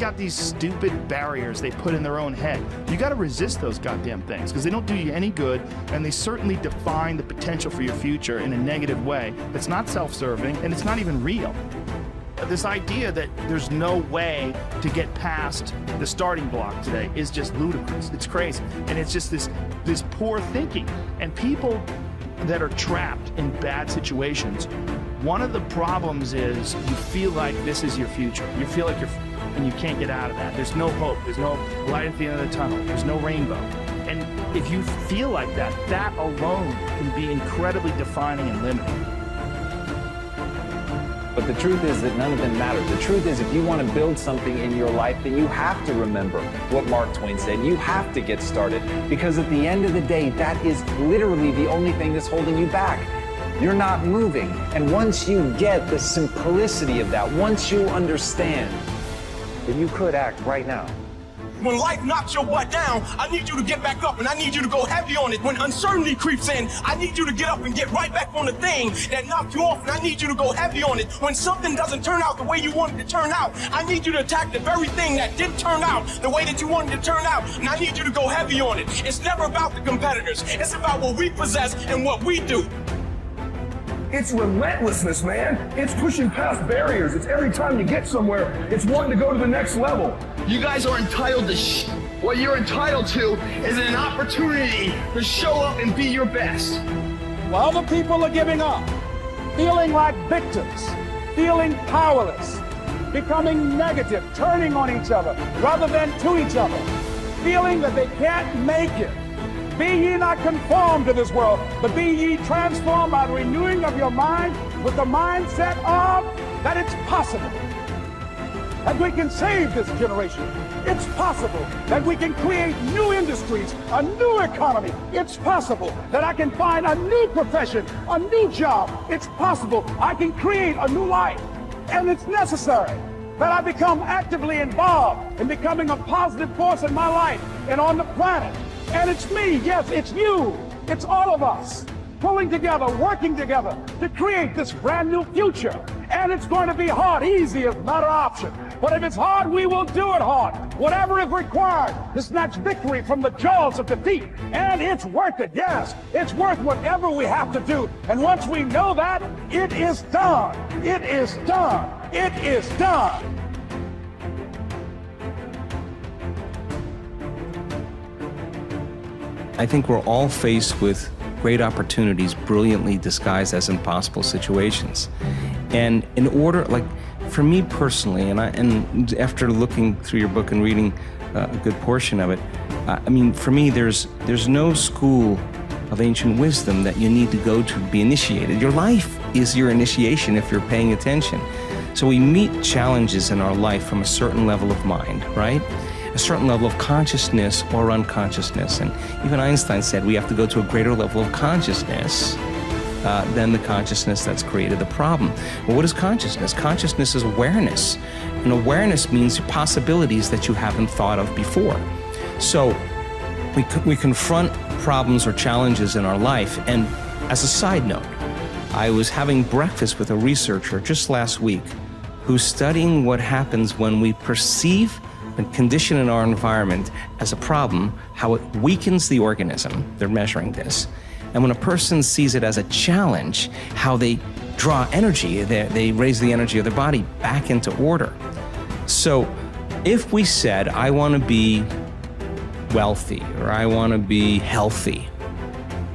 got these stupid barriers they put in their own head. You got to resist those goddamn things because they don't do you any good, and they certainly define the potential for your future in a negative way that's not self-serving and it's not even real. This idea that there's no way to get past the starting block today is just ludicrous. It's crazy. And it's just this poor thinking. And people that are trapped in bad situations, one of the problems is you feel like this is your future. You feel like and you can't get out of that. There's no hope. There's no light at the end of the tunnel. There's no rainbow. And if you feel like that, that alone can be incredibly defining and limiting. But the truth is that none of them matter. The truth is, if you want to build something in your life, then you have to remember what Mark Twain said. You have to get started, because at the end of the day, that is literally the only thing that's holding you back. You're not moving. And once you get the simplicity of that, once you understand, then you could act right now. When life knocks your butt down, I need you to get back up and I need you to go heavy on it. When uncertainty creeps in, I need you to get up and get right back on the thing that knocked you off, and I need you to go heavy on it. When something doesn't turn out the way you wanted it to turn out, I need you to attack the very thing that didn't turn out the way that you wanted it to turn out, and I need you to go heavy on it. It's never about the competitors. It's about what we possess and what we do. It's relentlessness, man. It's pushing past barriers. It's every time you get somewhere, it's wanting to go to the next level. You guys are entitled to what you're entitled to is an opportunity to show up and be your best. While other people are giving up, feeling like victims, feeling powerless, becoming negative, turning on each other rather than to each other, feeling that they can't make it. Be ye not conformed to this world, but be ye transformed by the renewing of your mind with the mindset of that it's possible that we can save this generation. It's possible that we can create new industries, a new economy. It's possible that I can find a new profession, a new job. It's possible I can create a new life. And it's necessary that I become actively involved in becoming a positive force in my life and on the planet. And it's me, yes, it's you, it's all of us, pulling together, working together to create this brand new future. And it's going to be hard. Easy is not an option. But if it's hard, we will do it hard. Whatever is required to snatch victory from the jaws of defeat. And it's worth it, yes. It's worth whatever we have to do. And once we know that, it is done. It is done. It is done. I think we're all faced with great opportunities brilliantly disguised as impossible situations. And in order, like for me personally, and after looking through your book and reading a good portion of it, I mean, for me, there's no school of ancient wisdom that you need to go to be initiated. Your life is your initiation if you're paying attention. So we meet challenges in our life from a certain level of mind, right? A certain level of consciousness or unconsciousness. And even Einstein said we have to go to a greater level of consciousness than the consciousness that's created the problem. Well, what is consciousness? Consciousness is awareness. And awareness means possibilities that you haven't thought of before. So we confront problems or challenges in our life. And as a side note, I was having breakfast with a researcher just last week who's studying what happens when we perceive and condition in our environment as a problem, how it weakens the organism. They're measuring this. And when a person sees it as a challenge, how they draw energy, they raise the energy of their body back into order. So if we said, I want to be wealthy or I want to be healthy,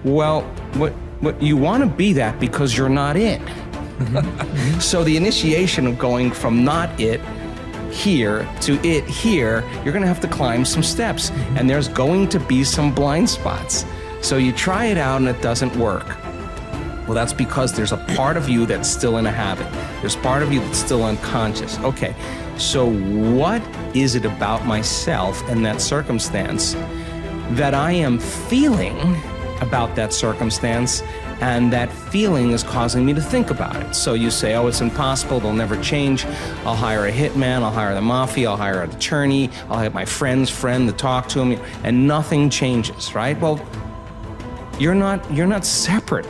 well, what you want to be that because you're not it. So the initiation of going from not it here to it here, you're going to have to climb some steps, and there's going to be some blind spots. So you try it out and it doesn't work. Well, that's because there's a part of you that's still in a habit. There's part of you that's still unconscious. Okay, so what is it about myself in that circumstance that I am feeling about that circumstance, and that feeling is causing me to think about it? So you say, oh, it's impossible, they'll never change. I'll hire a hitman, I'll hire the mafia, I'll hire an attorney, I'll have my friend's friend to talk to him, and nothing changes, right? Well, you're not separate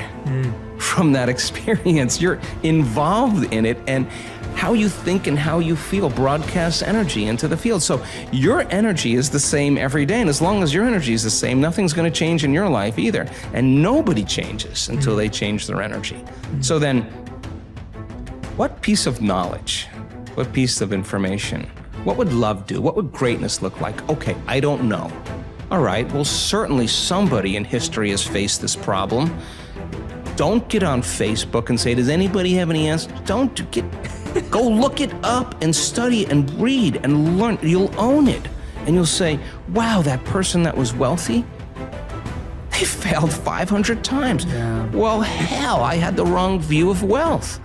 from that experience. You're involved in it, and how you think and how you feel broadcasts energy into the field. So your energy is the same every day, and as long as your energy is the same, nothing's going to change in your life either. And nobody changes until they change their energy. So then, what piece of knowledge, what piece of information, what would love do? What would greatness look like? Okay, I don't know. All right, well, certainly somebody in history has faced this problem. Don't get on Facebook and say, does anybody have any answers? Don't get, go look it up and study and read and learn. You'll own it. And you'll say, wow, that person that was wealthy, they failed 500 times. Yeah. Well, hell, I had the wrong view of wealth.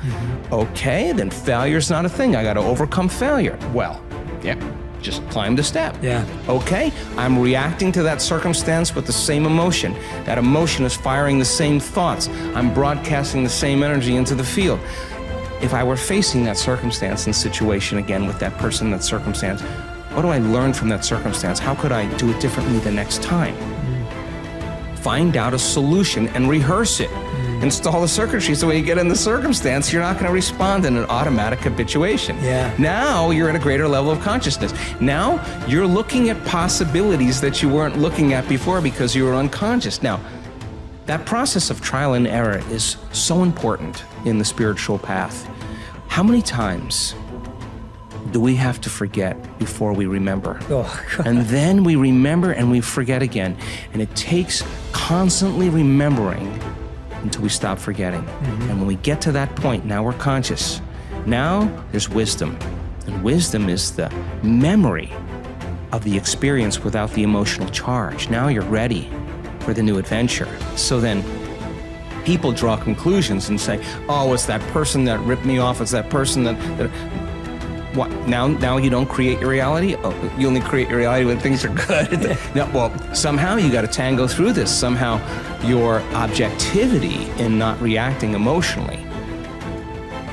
Okay, then failure's not a thing. I got to overcome failure. Well, yeah. Just climb the step. Yeah. Okay, I'm reacting to that circumstance with the same emotion. That emotion is firing the same thoughts. I'm broadcasting the same energy into the field. If I were facing that circumstance and situation again with that person, that circumstance, what do I learn from that circumstance? How could I do it differently the next time? Find out a solution and rehearse it. Install the circuitry so when you get in the circumstance, you're not going to respond in an automatic habituation. Yeah. Now you're at a greater level of consciousness. Now you're looking at possibilities that you weren't looking at before because you were unconscious. Now, that process of trial and error is so important in the spiritual path. How many times do we have to forget before we remember? And then we remember and we forget again. And it takes constantly remembering until we stop forgetting. And when we get to that point, now we're conscious. Now there's wisdom. And wisdom is the memory of the experience without the emotional charge. Now you're ready for the new adventure. So then people draw conclusions and say, oh, it's that person that ripped me off. It's that person that what? Now you don't create your reality? Oh, you only create your reality when things are good. No, well, somehow you got to tango through this. Somehow your objectivity in not reacting emotionally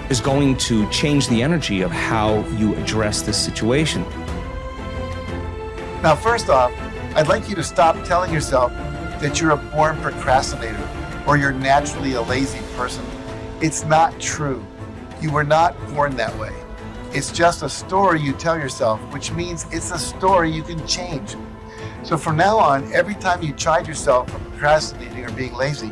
is going to change the energy of how you address this situation. Now, first off, I'd like you to stop telling yourself that you're a born procrastinator or you're naturally a lazy person. It's not true. You were not born that way. It's just a story you tell yourself, which means it's a story you can change. So from now on, every time you chide yourself for procrastinating or being lazy,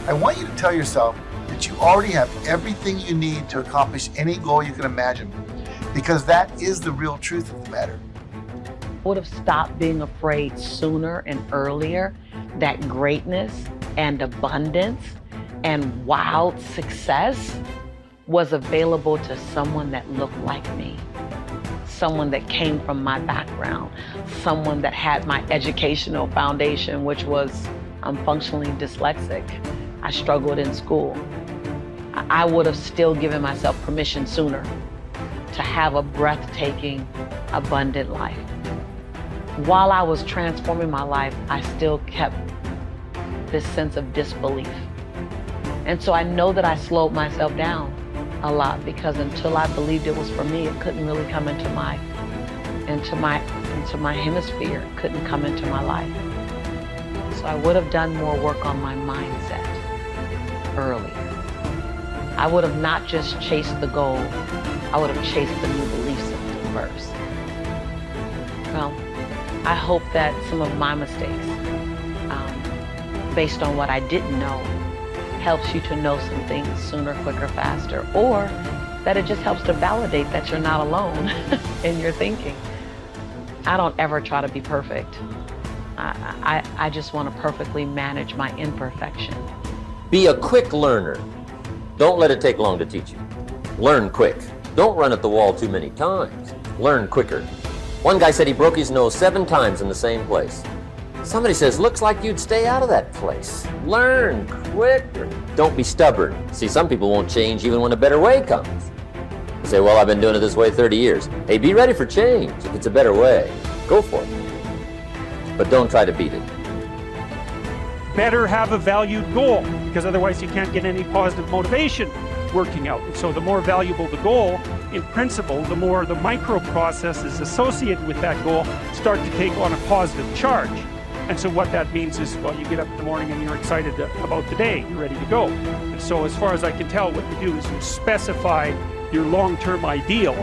I want you to tell yourself that you already have everything you need to accomplish any goal you can imagine, because that is the real truth of the matter. I would have stopped being afraid sooner and earlier that greatness and abundance and wild success was available to someone that looked like me, someone that came from my background, someone that had my educational foundation, which was I'm functionally dyslexic. I struggled in school. I would have still given myself permission sooner to have a breathtaking, abundant life. While I was transforming my life, I still kept this sense of disbelief. And so I know that I slowed myself down a lot because until I believed it was for me, it couldn't really come into my hemisphere, it couldn't come into my life. So I would have done more work on my mindset earlier. I would have not just chased the goal, I would have chased the new belief system first. Well, I hope that some of my mistakes, based on what I didn't know, helps you to know some things sooner, quicker, faster, or that it just helps to validate that you're not alone in your thinking. I don't ever try to be perfect. I just want to perfectly manage my imperfection. Be a quick learner. Don't let it take long to teach you. Learn quick. Don't run at the wall too many times. Learn quicker. One guy said he broke his nose 7 times in the same place. Somebody says, looks like you'd stay out of that place. Learn quicker. Don't be stubborn. See, some people won't change even when a better way comes. You say, well, I've been doing it this way 30 years. Hey, be ready for change. If it's a better way, go for it. But don't try to beat it. Better have a valued goal, because otherwise you can't get any positive motivation working out. And so the more valuable the goal, in principle, the more the micro processes associated with that goal start to take on a positive charge. And so what that means is, well, you get up in the morning and you're excited about the day, you're ready to go. And so as far as I can tell, what you do is you specify your long-term ideal,